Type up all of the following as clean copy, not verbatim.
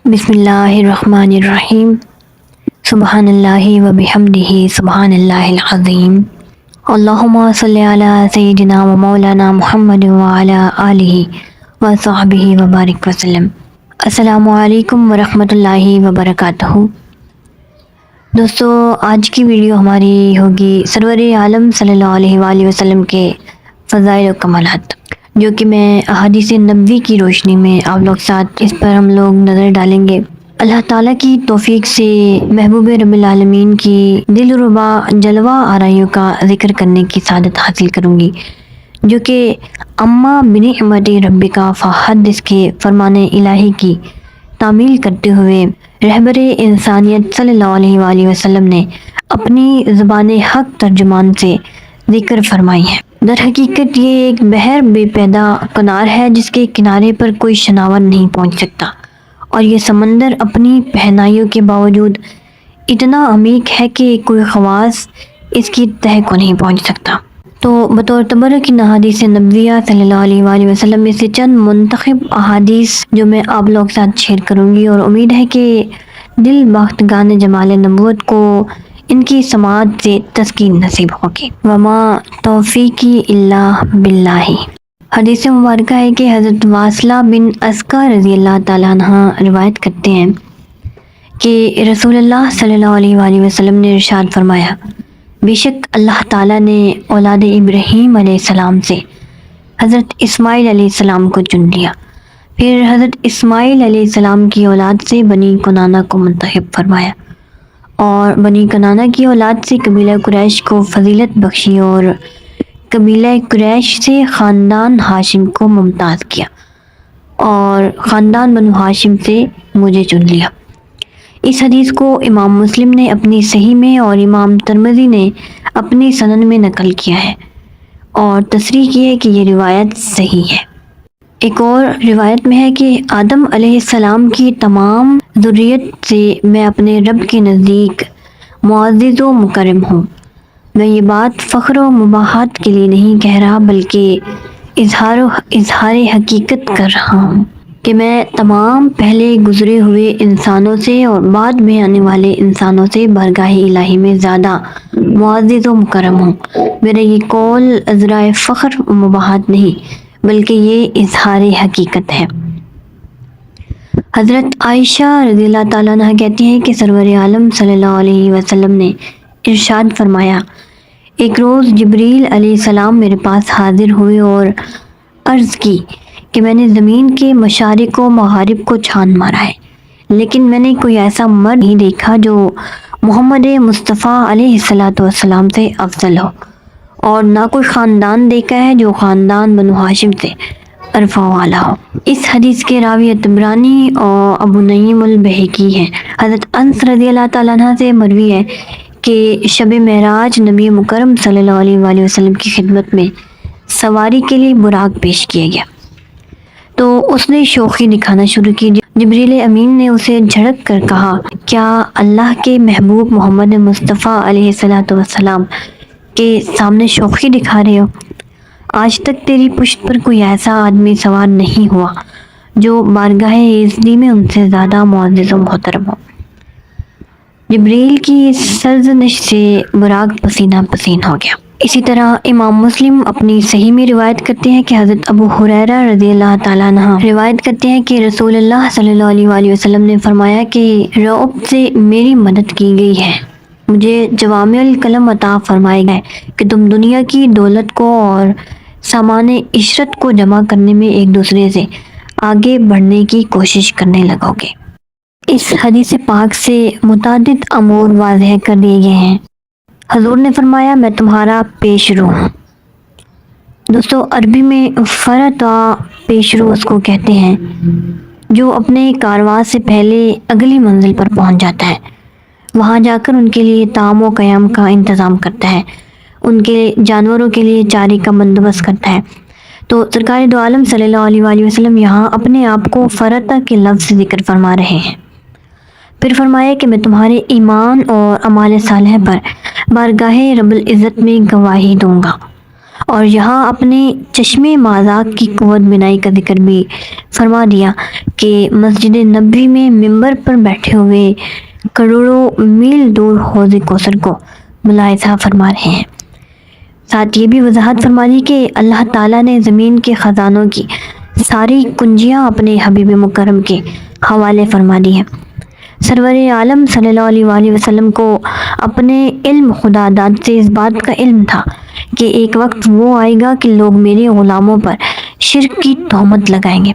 بسم اللہ الرحمن الرحیم سبحان اللہ و بحمدہ سبحان اللہ العظیم اللہم صلی علی سیدنا و مولانا محمد و علی آلہ و صحبہ و بارک وسلم۔ السلام علیکم ورحمۃ اللہ وبرکاتہ۔ دوستو، آج کی ویڈیو ہماری ہوگی سرور عالم صلی اللہ علیہ وآلہ وسلم کے فضائل و کمالات، جو کہ میں احادیث نبوی کی روشنی میں آپ لوگ ساتھ اس پر ہم لوگ نظر ڈالیں گے۔ اللہ تعالیٰ کی توفیق سے محبوب رب العالمین کی دل ربا جلوہ آرائیوں کا ذکر کرنے کی سعادت حاصل کروں گی، جو کہ اما بنعمت ربک فحدث کے فرمان الہی کی تعمیل کرتے ہوئے رہبر انسانیت صلی اللہ علیہ وآلہ وسلم نے اپنی زبان حق ترجمان سے ذکر فرمائی ہے۔ در حقیقت یہ ایک بحر بے پیدا کنار ہے جس کے کنارے پر کوئی شناور نہیں پہنچ سکتا، اور یہ سمندر اپنی پہنائیوں کے باوجود اتنا عمیق ہے کہ کوئی خواص اس کی تہہ کو نہیں پہنچ سکتا۔ تو بطور تبرک ان احادیث نبویہ صلی اللہ علیہ وآلہ وسلم میں سے چند منتخب احادیث جو میں آپ لوگ ساتھ شیئر کروں گی، اور امید ہے کہ دل باختگان جمال نبوت کو ان کی سماعت سے تسکین نصیب ہوگی۔ وما توفیقی الا باللہ۔ حدیث مبارکہ ہے کہ حضرت واصلہ بن اسقع رضی اللہ تعالیٰ عنہ روایت کرتے ہیں کہ رسول اللہ صلی اللہ علیہ وآلہ وسلم نے ارشاد فرمایا، بے شک اللہ تعالیٰ نے اولاد ابراہیم علیہ السلام سے حضرت اسماعیل علیہ السلام کو چن لیا، پھر حضرت اسماعیل علیہ السلام کی اولاد سے بنی کنانہ کو منتخب فرمایا، اور بنی کنانہ کی اولاد سے قبیلہ قریش کو فضیلت بخشی، اور قبیلہ قریش سے خاندان ہاشم کو ممتاز کیا، اور خاندان بنو ہاشم سے مجھے چن لیا۔ اس حدیث کو امام مسلم نے اپنی صحیح میں اور امام ترمذی نے اپنی سنن میں نقل کیا ہے، اور تصریح کی ہے کہ یہ روایت صحیح ہے۔ ایک اور روایت میں ہے کہ آدم علیہ السلام کی تمام ذریت سے میں اپنے رب کے نزدیک معزز و مکرم ہوں۔ میں یہ بات فخر و مباحات کے لیے نہیں کہہ رہا، بلکہ اظہار حقیقت کر رہا ہوں کہ میں تمام پہلے گزرے ہوئے انسانوں سے اور بعد میں آنے والے انسانوں سے بارگاہ الہی میں زیادہ معزز و مکرم ہوں۔ میرا یہ قول ذرائع فخر و مباحات نہیں، بلکہ یہ اظہار حقیقت ہے۔ حضرت عائشہ رضی اللہ تعالیٰ عنہ کہتی ہیں کہ سرور عالم صلی اللہ علیہ وسلم نے ارشاد فرمایا، ایک روز جبریل علیہ السلام میرے پاس حاضر ہوئے اور عرض کی کہ میں نے زمین کے مشارق و مغارب کو چھان مارا ہے، لیکن میں نے کوئی ایسا مرد نہیں دیکھا جو محمد مصطفیٰ علیہ السلام سے افضل ہو، اور نہ کوئی خاندان دیکھا ہے جو خاندان بنو ہاشم سے عرفہ والا ہو۔ اس حدیث کے راوی طبرانی اور ابو نعیم البیہقی ہیں۔ حضرت انس رضی اللہ تعالیٰ عنہ سے مروی ہے کہ شب معراج نبی مکرم صلی اللہ علیہ وآلہ وسلم کی خدمت میں سواری کے لیے براق پیش کیا گیا، تو اس نے شوخی دکھانا شروع کی۔ جبریل امین نے اسے جھڑک کر کہا، کیا اللہ کے محبوب محمد مصطفیٰ علیہ السلام کے سامنے شوخی دکھا رہے ہو؟ آج تک تیری پشت پر کوئی ایسا آدمی سوار نہیں ہوا جو بارگاہ ایزدی میں ان سے زیادہ معزز و محترم ہو۔ جبریل کی سرزنش سے براق پسینہ پسین ہو گیا۔ اسی طرح امام مسلم اپنی صحیح میں روایت کرتے ہیں کہ حضرت ابو ہریرہ رضی اللہ تعالیٰ عنہ روایت کرتے ہیں کہ رسول اللہ صلی اللہ علیہ وآلہ وسلم نے فرمایا کہ رعب سے میری مدد کی گئی ہے، مجھے جوامع الکلم عطا فرمائے گئے کہ تم دنیا کی دولت کو اور سامان عشرت کو جمع کرنے میں ایک دوسرے سے آگے بڑھنے کی کوشش کرنے لگو گے۔ اس حدیث پاک سے متعدد امور واضح کر دیے گئے ہیں۔ حضور نے فرمایا، میں تمہارا پیش رو ہوں۔ دوستو، عربی میں فرط پیش رو اس کو کہتے ہیں جو اپنے کارواں سے پہلے اگلی منزل پر پہنچ جاتا ہے، وہاں جا کر ان کے لیے طعام و قیام کا انتظام کرتا ہے، ان کے جانوروں کے لیے چارے کا بندوبست کرتا ہے۔ تو سرکار دو عالم صلی اللہ علیہ وآلہ وسلم یہاں اپنے آپ کو فرط کے لفظ سے ذکر فرما رہے ہیں۔ پھر فرمایا کہ میں تمہارے ایمان اور اعمال صالحہ پر بارگاہ رب العزت میں گواہی دوں گا، اور یہاں اپنے چشمے مذاق کی قوت بنائی کا ذکر بھی فرما دیا کہ مسجد نبوی میں ممبر پر بیٹھے ہوئے کروڑوں میل دور حوض کوثر کو ملاحظہ فرما رہے ہیں۔ ساتھ یہ بھی وضاحت فرما دی کہ اللہ تعالیٰ نے زمین کے خزانوں کی ساری کنجیاں اپنے حبیب مکرم کے حوالے فرما دی ہیں۔ سرور عالم صلی اللہ علیہ وآلہ وسلم کو اپنے علم خدا داد سے اس بات کا علم تھا کہ ایک وقت وہ آئے گا کہ لوگ میرے غلاموں پر شرک کی تہمت لگائیں گے،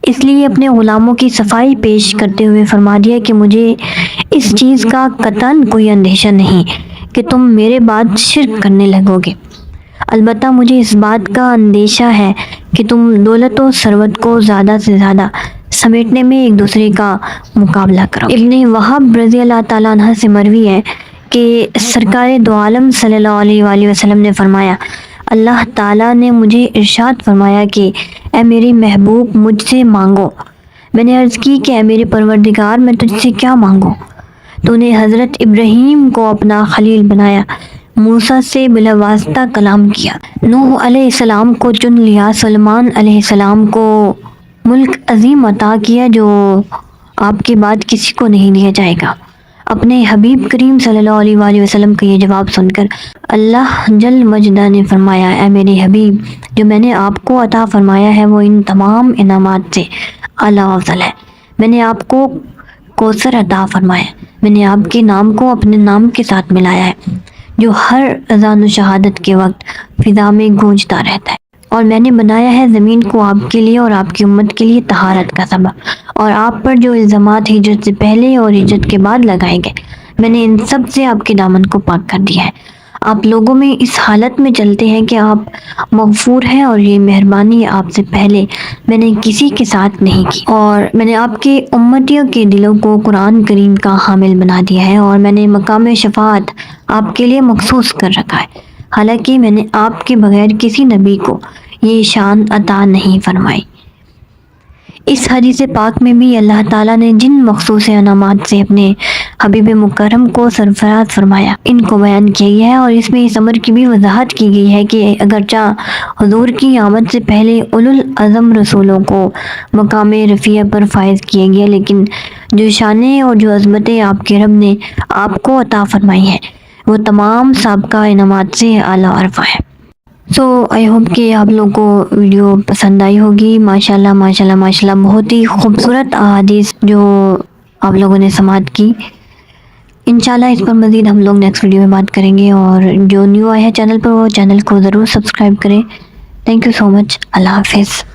اس لیے اپنے غلاموں کی صفائی پیش کرتے ہوئے فرما دیا کہ مجھے اس چیز کا قطعاً کوئی اندیشہ نہیں کہ تم میرے بعد شرک کرنے لگو گے، البتہ مجھے اس بات کا اندیشہ ہے کہ تم دولت و ثروت کو زیادہ سے زیادہ سمیٹنے میں ایک دوسرے کا مقابلہ کرو۔ ابن وہب رضی اللہ تعالیٰ عنہ سے مروی ہے کہ سرکار دو عالم صلی اللہ علیہ وآلہ وسلم نے فرمایا، اللہ تعالیٰ نے مجھے ارشاد فرمایا کہ اے میری محبوب مجھ سے مانگو۔ میں نے عرض کی کہ اے میرے پروردگار میں تجھ سے کیا مانگوں؟ تو نے حضرت ابراہیم کو اپنا خلیل بنایا، موسیٰ سے بلا واسطہ کلام کیا، نوح علیہ السلام کو چن لیا، سلیمان علیہ السلام کو ملک عظیم عطا کیا جو آپ کے بعد کسی کو نہیں دیا جائے گا۔ اپنے حبیب کریم صلی اللہ علیہ وآلہ وسلم کا یہ جواب سن کر اللہ جل مجدہ نے فرمایا، اے میرے حبیب جو میں نے آپ کو عطا فرمایا ہے وہ ان تمام انعامات سے اعلیٰ افضل ہے۔ میں نے آپ کو کوثر عطا فرمایا، میں نے آپ کے نام کو اپنے نام کے ساتھ ملایا ہے جو ہر اذان و شہادت کے وقت فضا میں گونجتا رہتا ہے، اور میں نے بنایا ہے زمین کو آپ کے لیے اور آپ کی امت کے لیے طہارت کا سبب، اور آپ پر جو الزامات ہجرت سے پہلے اور ہجرت کے بعد لگائے گئے میں نے ان سب سے آپ کے دامن کو پاک کر دیا ہے۔ آپ لوگوں میں اس حالت میں چلتے ہیں کہ آپ مغفور ہیں، اور یہ مہربانی آپ سے پہلے میں نے کسی کے ساتھ نہیں کی، اور میں نے آپ کے امتیوں کے دلوں کو قرآن کریم کا حامل بنا دیا ہے، اور میں نے مقام شفاعت آپ کے لیے مخصوص کر رکھا ہے، حالانکہ میں نے آپ کے بغیر کسی نبی کو یہ شان عطا نہیں فرمائی۔ اس حدیث پاک میں بھی اللہ تعالیٰ نے جن مخصوص انعامات سے اپنے حبیب مکرم کو سرفراز فرمایا ان کو بیان کیا گیا ہے، اور اس میں اس امر کی بھی وضاحت کی گئی ہے کہ اگرچہ حضور کی آمد سے پہلے اولو العزم رسولوں کو مقام رفیع پر فائز کیا گیا، لیکن جو شانیں اور جو عظمتیں آپ کے رب نے آپ کو عطا فرمائی ہیں وہ تمام سابقہ انعامات سے اعلیٰ عرفہ ہے۔ سو آئی ہوپ کہ آپ لوگوں کو ویڈیو پسند آئی ہوگی۔ ماشاءاللہ ماشاءاللہ ماشاءاللہ بہت ہی خوبصورت احادیث جو آپ لوگوں نے سماعت کی۔ انشاءاللہ اس پر مزید ہم لوگ نیکسٹ ویڈیو میں بات کریں گے، اور جو نیو آیا ہے چینل پر وہ چینل کو ضرور سبسکرائب کریں۔ تھینک یو سو مچ۔ اللہ حافظ۔